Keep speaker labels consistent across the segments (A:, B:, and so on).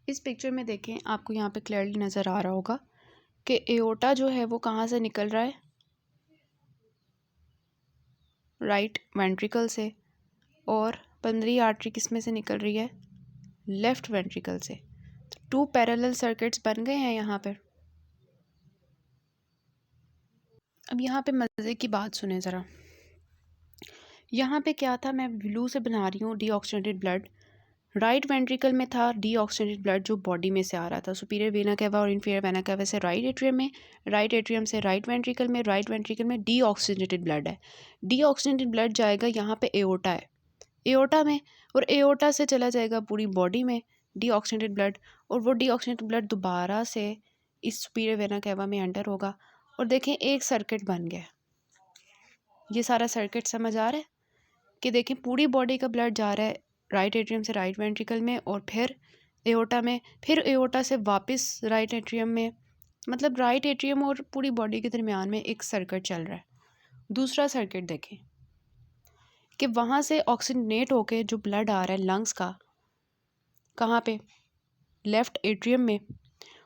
A: इस पिक्चर में देखें, आपको यहाँ पे क्लियरली नज़र आ रहा होगा कि एओर्टा जो है वो कहाँ से निकल रहा है, राइट वेंट्रिकल से, और पल्मोनरी आर्टरी किस में से निकल रही है, लेफ्ट वेंट्रिकल से। तो 2 पैरेलल सर्किट्स बन गए हैं यहाँ पर। अब यहाँ पे मज़े की बात सुने ज़रा। यहाँ पे क्या था, मैं ब्लू से बना रही हूँ डीऑक्सीजनेटेड ब्लड। राइट वेंट्रिकल में था डीऑक्सीजनेटेड ब्लड जो बॉडी में से आ रहा था, सुपीरियर वेना कैवा और इन्फीरियर वेना कैवा से राइट एट्रियम में, राइट एट्रियम से राइट वेंट्रिकल में, राइट वेंट्रिकल में डीऑक्सीजनेटेड ब्लड है। डीऑक्सीजनेटेड ब्लड जाएगा यहाँ पे एओर्टा है, एओर्टा में, और एओर्टा से चला जाएगा पूरी बॉडी में डीऑक्सीजनेटेड ब्लड, और वो डीऑक्सीजनेटेड ब्लड दोबारा से इस सुपीरियर वेना कैवा में एंटर होगा। और देखें एक सर्किट बन गया। ये सारा सर्किट समझ आ रहा है कि देखें पूरी बॉडी का ब्लड जा रहा है राइट एट्रियम से राइट वेंट्रिकल में, और फिर एओर्टा में, फिर एओर्टा से वापस राइट एट्रियम में। मतलब राइट एट्रियम और पूरी बॉडी के दरमियान में एक सर्किट चल रहा है। दूसरा सर्किट देखें कि वहाँ से ऑक्सीजनेट होके जो ब्लड आ रहा है लंग्स का, कहाँ पे, लेफ़्ट एट्रियम में,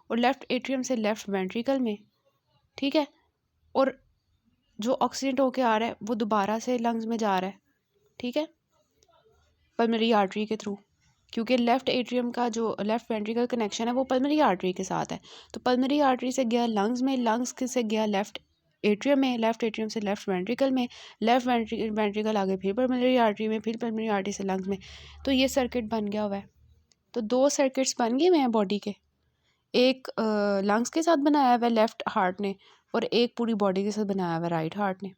A: और लेफ़्ट एट्रियम से लेफ़्ट वेंट्रिकल में, ठीक है। और जो ऑक्सीजनेट होके आ रहा है वो दोबारा से लंग्स में जा रहा है, ठीक है, पल्मोनरी आर्टरी के थ्रू, क्योंकि लेफ़्ट एट्रियम का जो लेफ़्ट वेंट्रिकल कनेक्शन है वो पल्मोनरी आर्टरी के साथ है। तो पल्मोनरी आर्टरी से गया लंग्स में, लंग्स से गया लेफ़्ट एट्रियम में, लेफ़्ट एट्रियम से लेफ़्ट वेंट्रिकल में, लेफ़्ट वेंट्रिकल आगे फिर पल्मोनरी आर्टरी में, फिर पल्मोनरी आर्टरी से लंग्स में। तो ये सर्किट बन गया हुआ है। तो 2 सर्किट्स बन गए हुए हैं बॉडी के, एक लंग्स के साथ बनाया हुआ है लेफ़्ट हार्ट ने, और एक पूरी बॉडी के साथ बनाया हुआ है राइट हार्ट ने।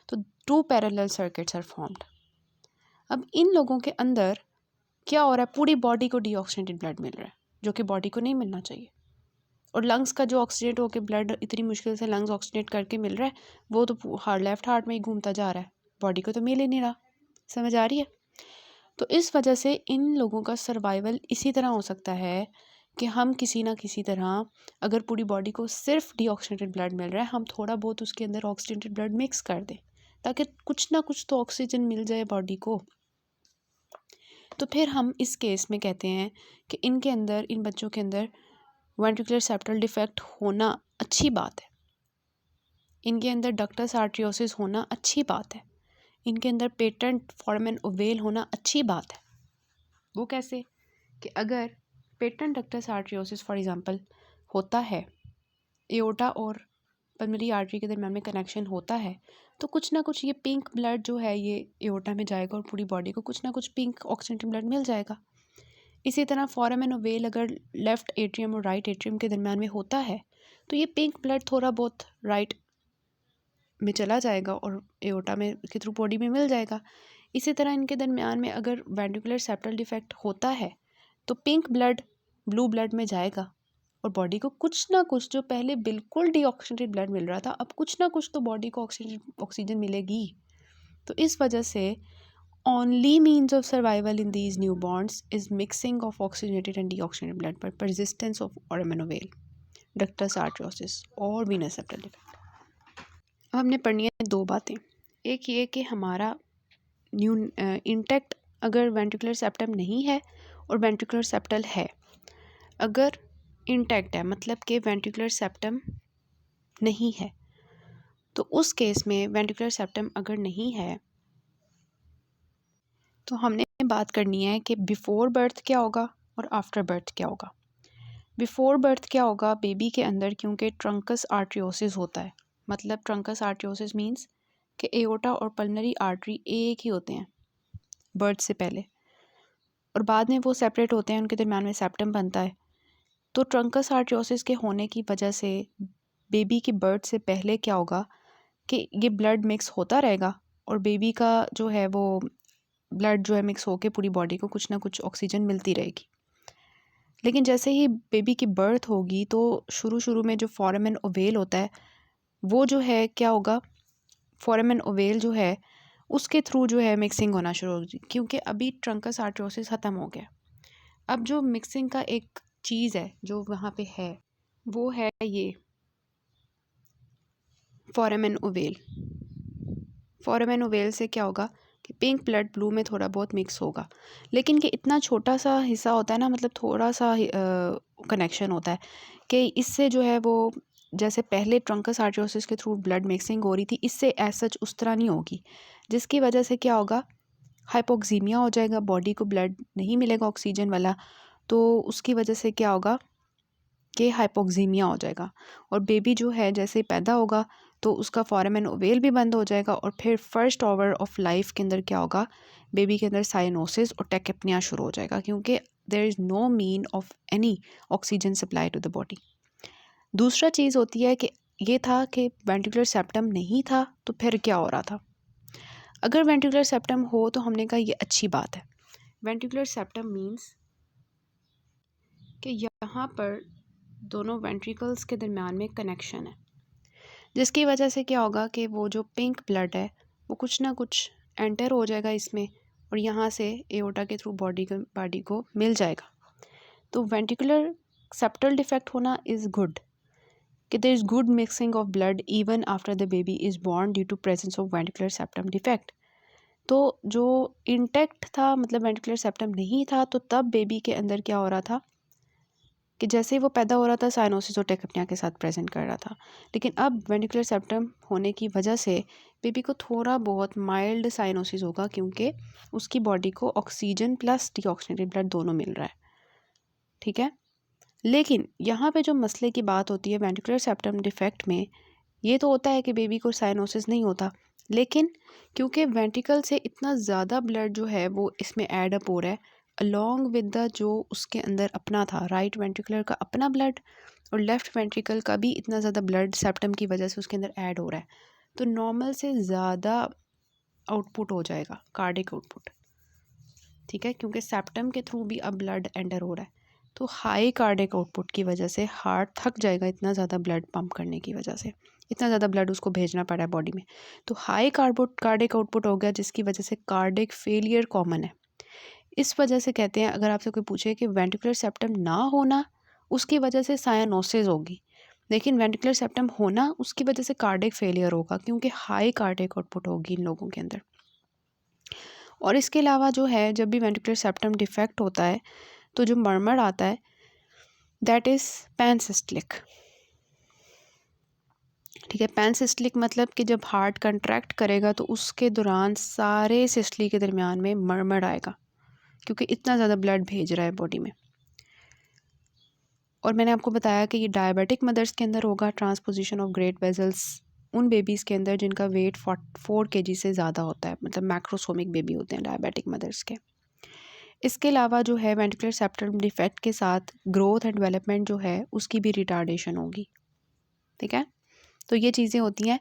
A: तो 2 पैरेलल सर्किट्स आर फॉर्म्ड। अब इन लोगों के अंदर क्या हो रहा है, पूरी बॉडी को डीऑक्सीजनेटेड ब्लड मिल रहा है जो कि बॉडी को नहीं मिलना चाहिए। और लंग्स का जो ऑक्सीजनेट होकर ब्लड इतनी मुश्किल से लंग्स ऑक्सीजनेट करके मिल रहा है, वो तो लेफ्ट हार्ट में ही घूमता जा रहा है, बॉडी को तो मिल ही नहीं रहा। समझ आ रही है? तो इस वजह से इन लोगों का सर्वाइवल इसी तरह हो सकता है कि हम किसी ना किसी तरह, अगर पूरी बॉडी को सिर्फ डीऑक्सीजनेटेड ब्लड मिल रहा है, हम थोड़ा बहुत उसके अंदर ऑक्सीजनेटेड ब्लड मिक्स कर दें ताकि कुछ ना कुछ तो ऑक्सीजन मिल जाए बॉडी को। तो फिर हम इस केस में कहते हैं कि इनके अंदर, इन बच्चों के अंदर वेंट्रिकुलर सेप्टल डिफेक्ट होना अच्छी बात है, इनके अंदर डक्टस आर्टरियोसिस होना अच्छी बात है, इनके अंदर पेटेंट फोरामेन ओवेल होना अच्छी बात है। वो कैसे कि अगर पेटेंट डक्टस आर्टरियोसिस फॉर एग्जांपल होता है, एओर्टा और पल्मोनरी आर्टरी के दरम्यान में कनेक्शन होता है, तो कुछ ना कुछ ये पिंक ब्लड जो है ये एओर्टा में जाएगा और पूरी बॉडी को कुछ ना कुछ पिंक ऑक्सीजनेटेड ब्लड मिल जाएगा। इसी तरह फोरामेन ओवेल अगर लेफ़्ट एट्रियम और राइट एट्रियम के दरम्यान में होता है, तो ये पिंक ब्लड थोड़ा बहुत राइट में चला जाएगा और एओर्टा में के थ्रू बॉडी में मिल जाएगा। इसी तरह इनके दरम्यान में अगर वेंट्रिकुलर सेप्टल डिफेक्ट होता है, तो पिंक ब्लड ब्लू ब्लड में जाएगा और बॉडी को कुछ ना कुछ, जो पहले बिल्कुल डीऑक्सीजनेटेड ब्लड मिल रहा था, अब कुछ ना कुछ तो बॉडी को ऑक्सीजन मिलेगी। तो इस वजह से only means of survival in these newborns is mixing of oxygenated and deoxygenated blood by persistence of foramen ovale, ductus arteriosus और venous septal defect। अब हमने पढ़नी है 2 बातें। एक ये कि हमारा न्यू इंटैक्ट अगर वेंट्रिकुलर सेप्टम नहीं है और वेंट्रिकुलर सेप्टल है, अगर इंटैक्ट है मतलब कि वेंट्रिकुलर सेप्टम नहीं है, तो उस केस में वेंट्रिकुलर सेप्टम अगर नहीं है तो हमने बात करनी है कि बिफ़ोर बर्थ क्या होगा और आफ्टर बर्थ क्या होगा। बिफ़ोर बर्थ क्या होगा, बेबी के अंदर क्योंकि ट्रंकस आर्टरियोसिस होता है, मतलब ट्रंकस आर्टरियोसिस मींस कि एओर्टा और पल्मोनरी आर्टरी एक ही होते हैं बर्थ से पहले, और बाद में वो सेपरेट होते हैं, उनके दरम्यान में सेप्टम बनता है। तो ट्रंकस आर्टरियोसिस के होने की वजह से बेबी की बर्थ से पहले क्या होगा कि ये ब्लड मिक्स होता रहेगा और बेबी का जो है वो ब्लड जो है मिक्स होके पूरी बॉडी को कुछ ना कुछ ऑक्सीजन मिलती रहेगी। लेकिन जैसे ही बेबी की बर्थ होगी तो शुरू में जो फोरामेन ओवेल होता है वो जो है क्या होगा, फोरामेन ओवेल जो है उसके थ्रू जो है मिक्सिंग होना शुरू होगी, क्योंकि अभी ट्रंकस आर्टरियोसिस ख़त्म हो गया। अब जो मिक्सिंग का एक चीज़ है जो वहाँ पे है वो है ये फोरामेन ओवेल। फोरामेन ओवेल से क्या होगा कि पिंक ब्लड ब्लू में थोड़ा बहुत मिक्स होगा, लेकिन कि इतना छोटा सा हिस्सा होता है ना, मतलब थोड़ा सा कनेक्शन होता है कि इससे जो है वो जैसे पहले ट्रंकस आर्टरियोसिस के थ्रू ब्लड मिक्सिंग हो रही थी, इससे एज सच उस तरह नहीं होगी, जिसकी वजह से क्या होगा, हाइपोक्सीमिया हो जाएगा, बॉडी को ब्लड नहीं मिलेगा ऑक्सीजन वाला, तो उसकी वजह से क्या होगा कि हाइपोक्सीमिया हो जाएगा, और बेबी जो है जैसे पैदा होगा तो उसका फोरामेन ओवेल भी बंद हो जाएगा, और फिर फर्स्ट आवर ऑफ लाइफ के अंदर क्या होगा, बेबी के अंदर साइनोसिस और टेकेपनिया शुरू हो जाएगा, क्योंकि there is no mean of any oxygen supply to the body. दूसरा चीज़ होती है कि ये था कि वेंट्रिकुलर सेप्टम नहीं था, तो फिर क्या हो रहा था। अगर वेंट्रिकुलर सेप्टम हो तो हमने कहा ये अच्छी बात है। वेंट्रिकुलर सेप्टम मीन्स कि यहाँ पर दोनों वेंट्रिकल्स के दरमियान में कनेक्शन है, जिसकी वजह से क्या होगा कि वो जो पिंक ब्लड है वो कुछ ना कुछ एंटर हो जाएगा इसमें, और यहाँ से एओर्टा के थ्रू बॉडी को मिल जाएगा। तो वेंट्रिकुलर सेप्टल डिफेक्ट होना इज़ गुड, कि there is good mixing of blood even after the baby is born due to presence of ventricular septum defect. तो जो इंटैक्ट था, मतलब वेंट्रिकुलर सेप्टम नहीं था, तो तब बेबी के अंदर क्या हो रहा था कि जैसे ही वो पैदा हो रहा था साइनोसिस और टेकेपनिया के साथ प्रेजेंट कर रहा था, लेकिन अब वेंट्रिकुलर सेप्टम होने की वजह से बेबी को थोड़ा बहुत माइल्ड साइनोसिस होगा, क्योंकि उसकी बॉडी को ऑक्सीजन प्लस डीऑक्सीजनेटेड ब्लड दोनों मिल रहा है, ठीक है। लेकिन यहाँ पे जो मसले की बात होती है वेंट्रिकुलर सेप्टम डिफेक्ट में, ये तो होता है कि बेबी को साइनोसिस नहीं होता, लेकिन क्योंकि वेंट्रिकल से इतना ज़्यादा ब्लड जो है वो इसमें ऐड अप हो रहा है अलॉन्ग विद द जो उसके अंदर अपना था, राइट वेंट्रिकुलर का अपना ब्लड और लेफ़्ट वेंट्रिकल का भी इतना ज़्यादा ब्लड सेप्टम की वजह से उसके अंदर ऐड हो रहा है, तो नॉर्मल से ज़्यादा आउटपुट हो जाएगा, कार्डिक आउटपुट, ठीक है, क्योंकि सेप्टम के थ्रू भी अब ब्लड एंटर हो रहा है, तो हाई कार्डिक आउटपुट की वजह से हार्ट थक जाएगा, इतना ज़्यादा ब्लड पंप करने की वजह से, इतना ज़्यादा ब्लड उसको भेजना पड़ा है बॉडी में, तो हाई कार्डिक आउटपुट हो गया, जिसकी वजह से कार्डिक फेलियर कॉमन है। इस वजह से कहते हैं, अगर आपसे कोई पूछे कि वेंट्रिकुलर सेप्टम ना होना उसकी वजह से साइनोसिस होगी, लेकिन वेंट्रिकुलर सेप्टम होना उसकी वजह से कार्डिक फेलियर होगा, क्योंकि हाई कार्डिक आउटपुट होगी इन लोगों के अंदर। और इसके अलावा जो है, जब भी वेंट्रिकुलर सेप्टम डिफेक्ट होता है तो जो मर्मर आता है दैट इज़ पैनसिस्टलिक, ठीक है। पैनसिस्टलिक मतलब कि जब हार्ट कंट्रैक्ट करेगा तो उसके दौरान सारे सिस्टली के दरमियान में मर्मर आएगा, क्योंकि इतना ज़्यादा ब्लड भेज रहा है बॉडी में। और मैंने आपको बताया कि ये डायबिटिक मदर्स के अंदर होगा, ट्रांसपोजिशन ऑफ ग्रेट वेजल्स उन बेबीज़ के अंदर जिनका वेट 4 kg से ज़्यादा होता है, मतलब मैक्रोसोमिक बेबी होते हैं डायबिटिक मदर्स के। इसके अलावा जो है वेंट्रिकुलर सेप्टम डिफेक्ट के साथ ग्रोथ एंड डेवलपमेंट जो है उसकी भी रिटार्डेशन होगी, ठीक है। तो ये चीज़ें होती हैं,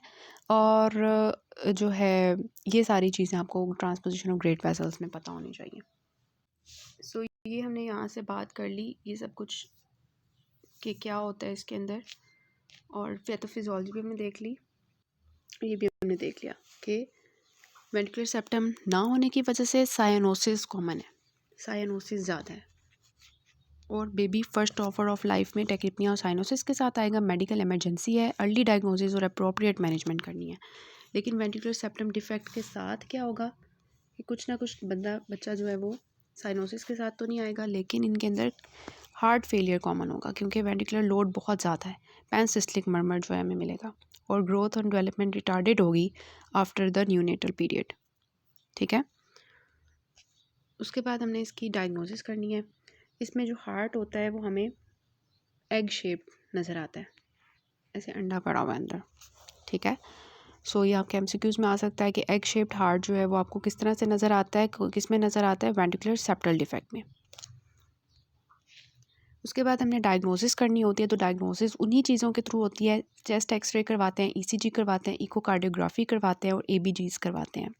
A: और जो है ये सारी चीज़ें आपको ट्रांसपोजिशन ऑफ ग्रेट वेसल्स में पता होनी चाहिए। सो ये हमने यहाँ से बात कर ली, ये सब कुछ कि क्या होता है इसके अंदर, और पैथोफिजियोलॉजी भी हमने देख ली, ये भी हमने देख लिया कि वेंट्रिकुलर सेप्टम ना होने की वजह से साइनोसिस कॉमन है, साइनोसिस ज़्यादा है, और baby first offer of life में टेकेपनिया और साइनोसिस के साथ आएगा, मेडिकल इमरजेंसी है, अर्ली डायग्नोसिस और अप्रोप्रिएट मैनेजमेंट करनी है। लेकिन वेंट्रिकुलर सेप्टम डिफेक्ट के साथ क्या होगा कि कुछ ना कुछ बच्चा जो है वो साइनोसिस के साथ तो नहीं आएगा, लेकिन इनके अंदर हार्ट फेलियर कॉमन होगा, क्योंकि वेंट्रिकुलर लोड बहुत ज़्यादा है, पैनसिस्टलिक मर्मर जो है हमें मिलेगा, और ग्रोथ और डेवलपमेंट रिटार्डेड होगी आफ्टर द न्यूनेटल पीरियड, ठीक है। उसके बाद हमने इसकी डायग्नोसिस करनी है। इसमें जो हार्ट होता है वो हमें एग शेप नज़र आता है, ऐसे अंडा पड़ा हुआ है अंदर, ठीक है। सो ये आपके एमसीक्यूज़ में आ सकता है कि एग शेप्ड हार्ट जो है वो आपको किस तरह से नज़र आता है, किस में नज़र आता है, वेंट्रिकुलर सेप्टल डिफेक्ट में। उसके बाद हमने डायग्नोसिस करनी होती है, तो डायग्नोसिस उन्हीं चीज़ों के थ्रू होती है, चेस्ट एक्सरे करवाते हैं, ईसीजी करवाते हैं, इकोकार्डियोग्राफी करवाते हैं, और एबीजीज करवाते हैं।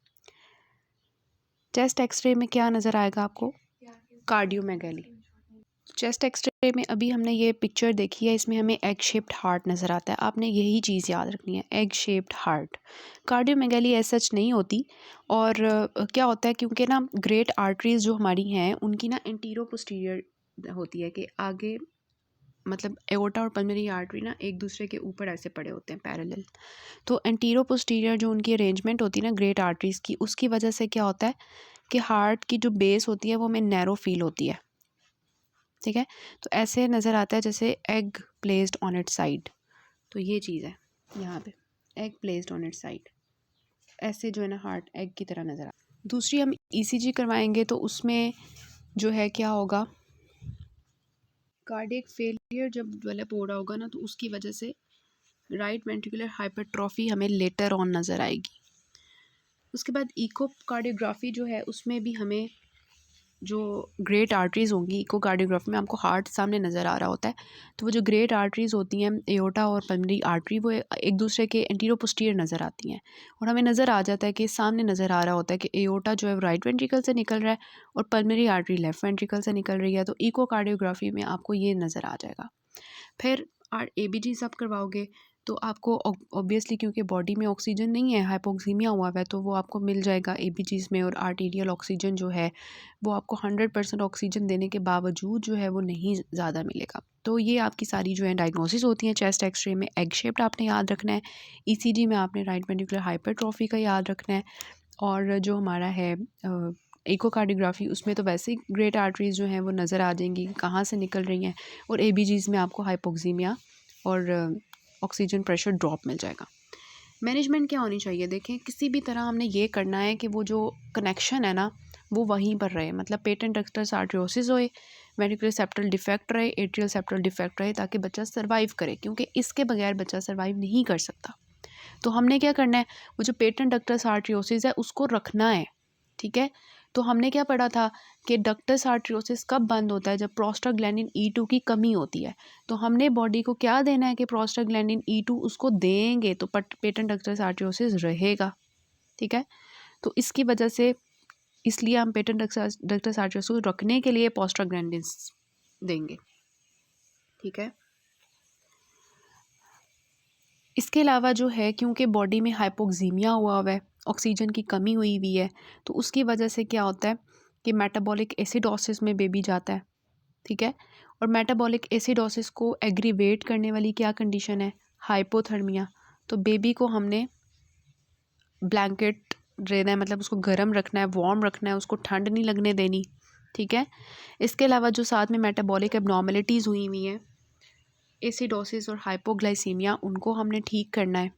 A: चेस्ट एक्सरे में क्या नज़र आएगा आपको, कार्डियोमेगाली। चेस्ट एक्सरे में अभी हमने ये पिक्चर देखी है, इसमें हमें एग शेप्ड हार्ट नज़र आता है, आपने यही चीज़ याद रखनी है, एग शेप्ड हार्ट। कार्डियोमेगाली ऐसा सच नहीं होती, और क्या होता है, क्योंकि ना ग्रेट आर्टरीज जो हमारी हैं उनकी ना एंटीरो पोस्टीरियर होती है, कि आगे मतलब एओर्टा और पल्मोनरी आर्टरी ना एक दूसरे के ऊपर ऐसे पड़े होते हैं पैरेलल। तो एंटीरो पोस्टीरियर जो उनकी अरेंजमेंट होती है ना ग्रेट आर्टरीज़ की, उसकी वजह से क्या होता है कि हार्ट की जो बेस होती है वो हमें नैरो फील होती है। ठीक है, तो ऐसे नज़र आता है जैसे egg placed on it's side. तो ये चीज़ है यहाँ पे, egg placed on it's side, ऐसे जो है ना हार्ट एग की तरह नज़र आता है। दूसरी हम ईसीजी करवाएंगे तो उसमें जो है क्या होगा, कार्डियक फेलियर जब डेवलप हो रहा होगा ना तो उसकी वजह से राइट वेंट्रिकुलर हाइपरट्रॉफी हमें लेटर ऑन नज़र आएगी। उसके बाद इकोकार्डियोग्राफी जो है उसमें भी हमें जो ग्रेट आर्टरीज़ होंगी, इकोकार्डियोग्राफी में आपको हार्ट सामने नज़र आ रहा होता है, तो वो जो ग्रेट आर्टरीज़ होती हैं एओर्टा और पल्मोनरी आर्टरी वो एक दूसरे के एंटीरो पोस्टीरियर नज़र आती हैं और हमें नज़र आ जाता है कि सामने नज़र आ रहा होता है कि एओर्टा जो है राइट वेंट्रिकल से निकल रहा है और पल्मोनरी आर्टरी लेफ्ट वेंट्रिकल से निकल रही है। तो इकोकार्डियोग्राफी में आपको ये नज़र आ जाएगा। फिर एबीजी सब करवाओगे तो आपको ऑब्वियसली क्योंकि बॉडी में ऑक्सीजन नहीं है, हाइपोक्सीमिया हुआ है, तो वो आपको मिल जाएगा एबीजीज में। और आर्टीरियल ऑक्सीजन जो है वो आपको 100% ऑक्सीजन देने के बावजूद जो है वो नहीं ज़्यादा मिलेगा। तो ये आपकी सारी जो है डायग्नोसिस होती हैं। चेस्ट एक्सरे में एग शेप्ड आपने याद रखना है, ईसीजी में आपने राइट वेंट्रिकुलर हाइपरट्रॉफी का याद रखना है, और जो हमारा है इकोकार्डियोग्राफी उसमें तो वैसे ही ग्रेट आर्टरीज जो हैं वो नज़र आ जाएंगी कहाँ से निकल रही हैं, और एबीजीज में आपको हाइपोक्सीमिया और ऑक्सीजन प्रेशर ड्रॉप मिल जाएगा। मैनेजमेंट क्या होनी चाहिए, देखें किसी भी तरह हमने ये करना है कि वो जो कनेक्शन है ना वो वहीं पर रहे, मतलब पेटेंट डक्टस आर्टरियोसिस होए, वेंट्रिकुलर सेप्टल डिफेक्ट रहे, एट्रियल सेप्टल डिफेक्ट रहे, ताकि बच्चा सर्वाइव करे, क्योंकि इसके बगैर बच्चा सर्वाइव नहीं कर सकता। तो हमने क्या करना है, वो जो पेटेंट डक्टस आर्टरियोसिस है उसको रखना है। ठीक है, तो हमने क्या पढ़ा था कि डक्टस आर्टरियोसिस कब बंद होता है, जब प्रोस्टाग्लैंडिन E2 की कमी होती है। तो हमने बॉडी को क्या देना है कि प्रोस्टाग्लैंडिन E2 उसको देंगे तो पेटेंट डक्टस आर्टरियोसिस रहेगा। ठीक है, तो इसकी वजह से इसलिए हम पेटेंट डक्टस आर्टरियोसिस रखने के लिए प्रोस्टाग्लैंडिन्स देंगे। ठीक है, इसके अलावा जो है क्योंकि बॉडी में हाइपोक्सीमिया हुआ है, ऑक्सीजन की कमी हुई हुई है, तो उसकी वजह से क्या होता है कि मेटाबॉलिक एसिडोसिस में बेबी जाता है। ठीक है, और मेटाबॉलिक एसिडोसिस को एग्रीवेट करने वाली क्या कंडीशन है, हाइपोथर्मिया। तो बेबी को हमने ब्लैंकेट देना है, मतलब उसको गर्म रखना है, वार्म रखना है, उसको ठंड नहीं लगने देनी। ठीक है, इसके अलावा जो साथ में मेटाबॉलिक एबनॉर्मलिटीज़ हुई हुई हैं, एसिडोसिस और हाइपोग्लाइसीमिया, उनको हमने ठीक करना है।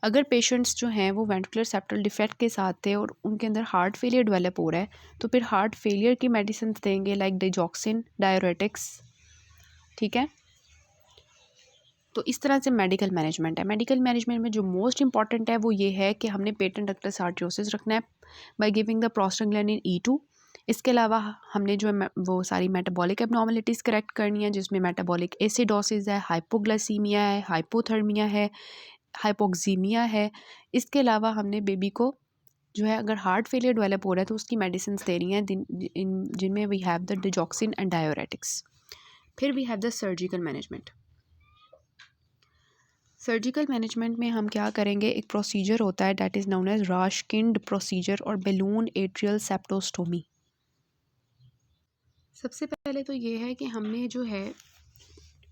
A: अगर पेशेंट्स जो हैं वो वेंट्रिकुलर सेप्टल डिफेक्ट के साथ थे और उनके अंदर हार्ट फेलियर डेवलप हो रहा है, तो फिर हार्ट फेलियर की मेडिसिन देंगे लाइक डिजॉक्सिन, डायरेटिक्स। ठीक है, तो इस तरह से मेडिकल मैनेजमेंट है। मेडिकल मैनेजमेंट में जो मोस्ट इंपॉर्टेंट है वो ये है कि हमने पेटेंट डक्टस आर्टरियोसिस रखना है by giving the prostaglandin E2। इसके अलावा हमने जो है वो सारी मेटाबॉलिक एबनॉर्मलिटीज़ करेक्ट करनी है, जिसमें मेटाबॉलिक एसिडोसिस है, हाइपोग्लाइसीमिया है, हाइपोथर्मिया है, हाइपोक्सीमिया है। इसके अलावा हमने बेबी को जो है अगर हार्ट फेलियर डेवलप हो रहा है तो उसकी मेडिसिन दे रही हैं जिनमें we have the digoxin and diuretics. फिर we have the surgical management. Surgical management में हम क्या करेंगे, एक प्रोसीजर होता है that is known as Rashkind procedure और बैलून एट्रियल सेप्टोस्टोमी। सबसे पहले तो ये है कि हमने जो है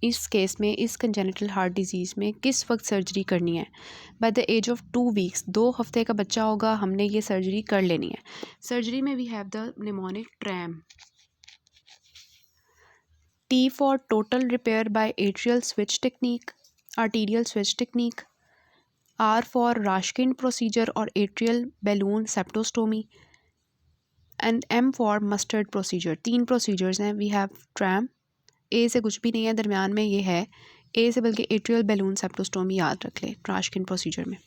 A: इस केस में, इस कंजेनिटल हार्ट डिजीज़ में किस वक्त सर्जरी करनी है। By the age of 2 weeks, 2 हफ्ते का बच्चा होगा, हमने ये सर्जरी कर लेनी है। सर्जरी में we have the mnemonic tram. T for total repair by atrial switch technique, arterial switch technique. R for Rashkind procedure or atrial balloon septostomy. And M for mustard procedure. 3 procedures हैं. We have TRAM. A से कुछ भी नहीं है, दरमियान में ये है A से, बल्कि atrial balloon septostomy याद रख ले Rashkind procedure में.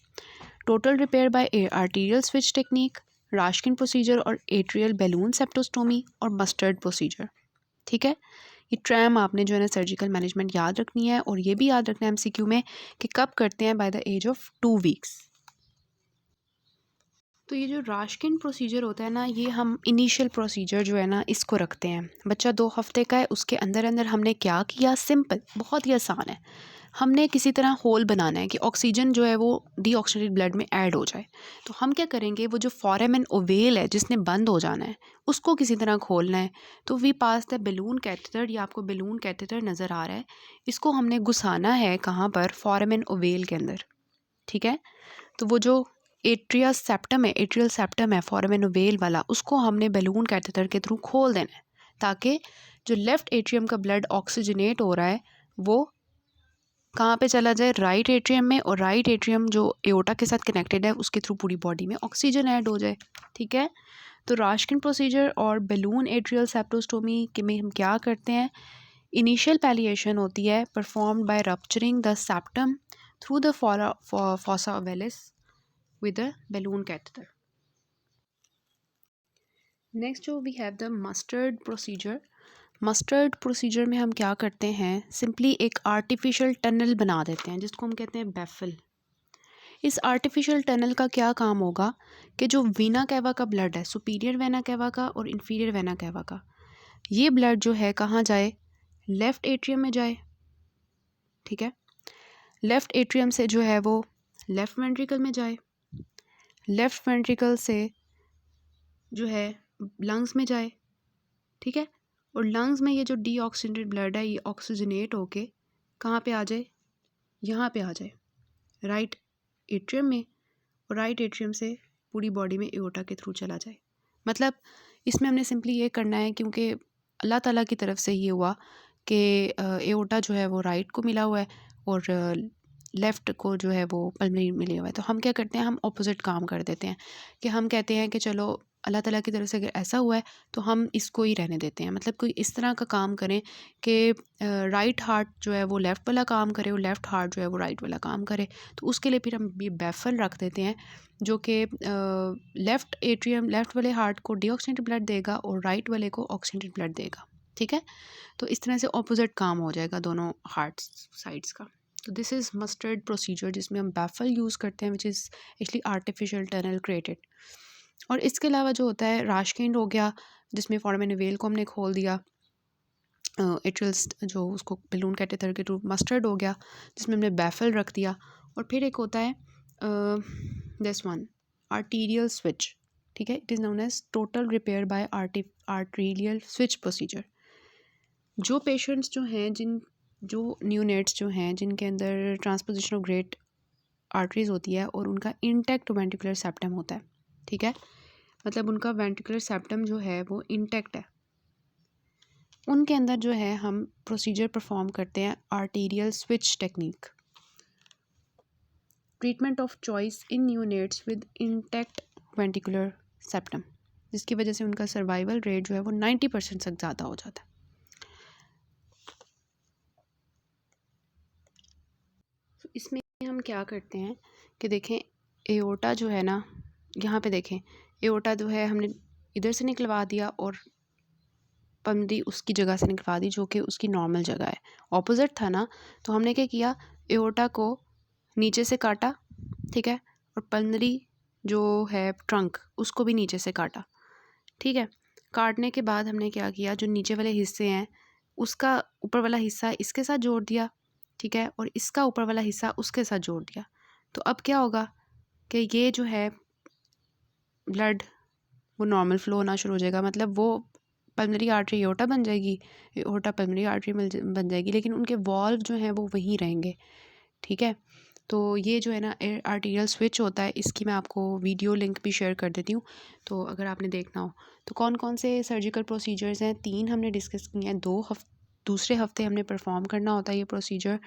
A: Total repair by arterial switch technique, Rashkind procedure और atrial balloon septostomy और mustard procedure. ठीक है, ये ट्रैम आपने जो है ना सर्जिकल मैनेजमेंट याद रखनी है, और ये भी याद रखना है MCQ में कि कब करते हैं, by the age of 2 weeks. तो ये जो राशकिन प्रोसीजर होता है ना, ये हम इनिशियल प्रोसीजर जो है ना इसको रखते हैं। बच्चा 2 हफ्ते का है, उसके अंदर अंदर हमने क्या किया, सिंपल, बहुत ही आसान है। हमने किसी तरह होल बनाना है कि ऑक्सीजन जो है वो डीऑक्सीजनेटेड ब्लड में ऐड हो जाए। तो हम क्या करेंगे, वो जो फोरामेन ओवेल है जिसने बंद हो जाना है उसको किसी तरह खोलना है। तो we pass the balloon catheter, ये आपको बैलून कैथेटर नज़र आ रहा है, इसको हमने घुसाना है कहाँ पर, फोरामेन ओवेल के अंदर। ठीक है, तो वो जो एट्रियल सेप्टम है फोरामेन ओवेल वाला, उसको हमने बैलून कैथेटर के थ्रू खोल देना है ताकि जो लेफ़्ट एट्रियम का ब्लड ऑक्सीजनेट हो रहा है वो कहाँ पे चला जाए, राइट एट्रियम में, और राइट एट्रियम जो एओर्टा के साथ कनेक्टेड है उसके थ्रू पूरी बॉडी में ऑक्सीजन ऐड हो जाए। ठीक है, तो राश्किन प्रोसीजर और बैलून एट्रियल सेप्टोस्टोमी के में हम क्या करते हैं, इनिशियल पैलिएशन होती है performed by rupturing the septum through the fossa ovalis with the balloon catheter. Next जो we have the Mustard procedure. Mustard procedure में हम क्या करते हैं, सिंपली एक आर्टिफिशियल टनल बना देते हैं जिसको हम कहते हैं बैफल। इस आर्टिफिशियल टनल का क्या काम होगा कि जो वीना कैवा का ब्लड है, सुपीरियर वेना कैवा का और इन्फीरियर वेना कैवा का, ये ब्लड जो है कहाँ जाए, लेफ़्ट एट्रियम में जाए। ठीक है, लेफ़्ट एट्रियम से जो है वो लेफ़्ट वेंट्रिकल में जाए, लेफ़्ट वेंट्रिकल से जो है लंग्स में जाए। ठीक है, और लंग्स में ये जो डीऑक्सीजनेटेड ब्लड है ये ऑक्सीजनेट होके कहाँ पे आ जाए, यहाँ पे आ जाए राइट एट्रियम में, और राइट एट्रियम से पूरी बॉडी में एओर्टा के थ्रू चला जाए। मतलब इसमें हमने सिंपली ये करना है क्योंकि अल्लाह ताला की तरफ से ये हुआ कि एओर्टा जो है वो राइट को मिला हुआ है और लेफ़्ट को जो है वो पल्मोनरी मिले हुआ है। तो हम क्या करते हैं, हम ऑपोजिट काम कर देते हैं कि हम कहते हैं कि चलो अल्लाह ताला की तरफ से अगर ऐसा हुआ है तो हम इसको ही रहने देते हैं। मतलब कोई इस तरह का काम करें कि राइट हार्ट जो है वो लेफ़्ट वाला काम करे और लेफ़्ट हार्ट जो है वो राइट वाला काम करे। तो उसके लिए फिर हम ये बैफल रख देते हैं जो कि लेफ़्ट एट्रियम, लेफ़्ट वाले हार्ट को डीऑक्सीजनेटेड ब्लड देगा और राइट वाले को ऑक्सीजनेटेड ब्लड देगा। ठीक है, तो इस तरह से ऑपोजिट काम हो जाएगा दोनों हार्ट साइड्स का। तो दिस इज़ मस्टर्ड प्रोसीजर जिसमें हम बैफल यूज़ करते हैं which is actually artificial tunnel created. और इसके अलावा जो होता है राशकिन हो गया जिसमें फोरामेन ओवेल को हमने खोल दिया, एट्रियल्स जो उसको बैलून कैथेटर के थ्रू, मस्टर्ड हो गया जिसमें हमने बैफल रख दिया। और फिर एक होता है दिस वन आर्टीरियल स्विच। ठीक है, it is known as total repair by arterial switch procedure. जो पेशेंट्स जो हैं जो न्यूनेट्स जो हैं जिनके अंदर ट्रांसपोजिशन ऑफ ग्रेट आर्टरीज होती है और उनका इंटैक्ट वेंट्रिकुलर सेप्टम होता है। ठीक है, मतलब उनका वेंट्रिकुलर सेप्टम जो है वो इंटैक्ट है, उनके अंदर जो है हम प्रोसीजर परफॉर्म करते हैं arterial switch technique. Treatment of choice in neonates with intact ventricular septum, जिसकी वजह से उनका सर्वाइवल रेट जो है वो 90% से ज़्यादा हो जाता है। तो इसमें हम क्या करते हैं कि देखें एओर्टा जो है ना, यहाँ पे देखें एओर्टा जो है हमने इधर से निकलवा दिया और पल्मोनरी उसकी जगह से निकलवा दी जो कि उसकी नॉर्मल जगह है, ऑपोजिट था ना। तो हमने क्या किया, एओर्टा को नीचे से काटा। ठीक है, और पल्मोनरी जो है ट्रंक उसको भी नीचे से काटा। ठीक है, काटने के बाद हमने क्या किया, जो नीचे वाले हिस्से हैं उसका ऊपर वाला हिस्सा इसके साथ जोड़ दिया। ठीक है, और इसका ऊपर वाला हिस्सा उसके साथ जोड़ दिया। तो अब क्या होगा कि ये जो है ब्लड वो नॉर्मल फ्लो होना शुरू हो जाएगा। मतलब वो पल्मोनरी आर्टरी एओर्टा बन जाएगी, एओर्टा पल्मोनरी आर्टरी बन जाएगी, लेकिन उनके वॉल्व जो हैं वो वहीं रहेंगे। ठीक है, तो ये जो है ना आर्टीरियल स्विच होता है, इसकी मैं आपको वीडियो लिंक भी शेयर कर देती हूँ तो अगर आपने देखना हो। तो कौन कौन से सर्जिकल प्रोसीजर्स हैं, 3 हमने डिस्कस किए हैं। दूसरे हफ्ते हमने परफॉर्म करना होता है ये प्रोसीजर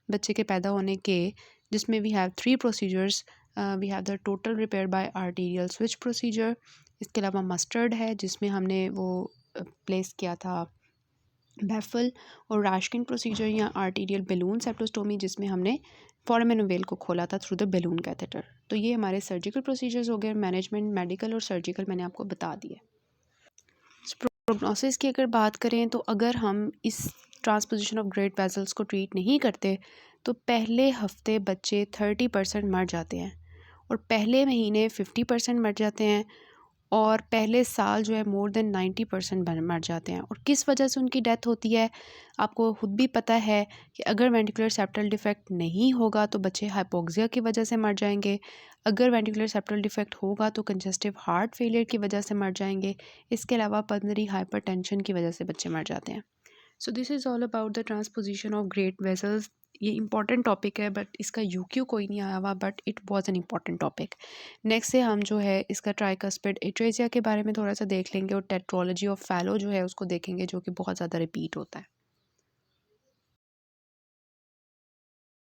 A: बच्चे के पैदा होने के, जिसमें we have 3 procedures. We have the total repair by arterial switch procedure. इसके अलावा मस्टर्ड है जिसमें हमने वो प्लेस किया था बैफल, और राशकिन प्रोसीजर या आर्टीरियल बैलून सेप्टोस्टोमी जिसमें हमने फोरामेन ओवेल को खोला था थ्रू द बैलून कैथेटर। तो ये हमारे सर्जिकल प्रोसीजर्स हो गए। मैनेजमेंट मेडिकल और सर्जिकल मैंने आपको बता दिए। प्रोग्नोसिस की अगर बात करें तो अगर हम इस ट्रांसपोजिशन ऑफ ग्रेट वेसल्स को ट्रीट नहीं करते तो पहले हफ्ते बच्चे 30% मर जाते हैं और पहले महीने 50% मर जाते हैं और पहले साल जो है मोर देन 90% मर जाते हैं। और किस वजह से उनकी डेथ होती है, आपको खुद भी पता है कि अगर वेंट्रिकुलर सेप्टल डिफेक्ट नहीं होगा तो बच्चे हाइपोक्सिया की वजह से मर जाएंगे। अगर वेंट्रिकुलर सेप्टल डिफेक्ट होगा तो कंजेस्टिव हार्ट फेलियर की वजह से मर जाएंगे। इसके अलावा पल्मोनरी हाइपरटेंशन की वजह से बच्चे मर जाते हैं। So this is all about the transposition of great vessels. ये इंपॉर्टेंट टॉपिक है बट इसका यूक्यू कोई नहीं आया हुआ, but it was an important topic. Next से हम जो है इसका ट्राइकस्पिड एट्रेसिया के बारे में थोड़ा सा देख लेंगे और टेट्रोलॉजी ऑफ फैलो जो है उसको देखेंगे, जो कि बहुत ज़्यादा रिपीट होता है।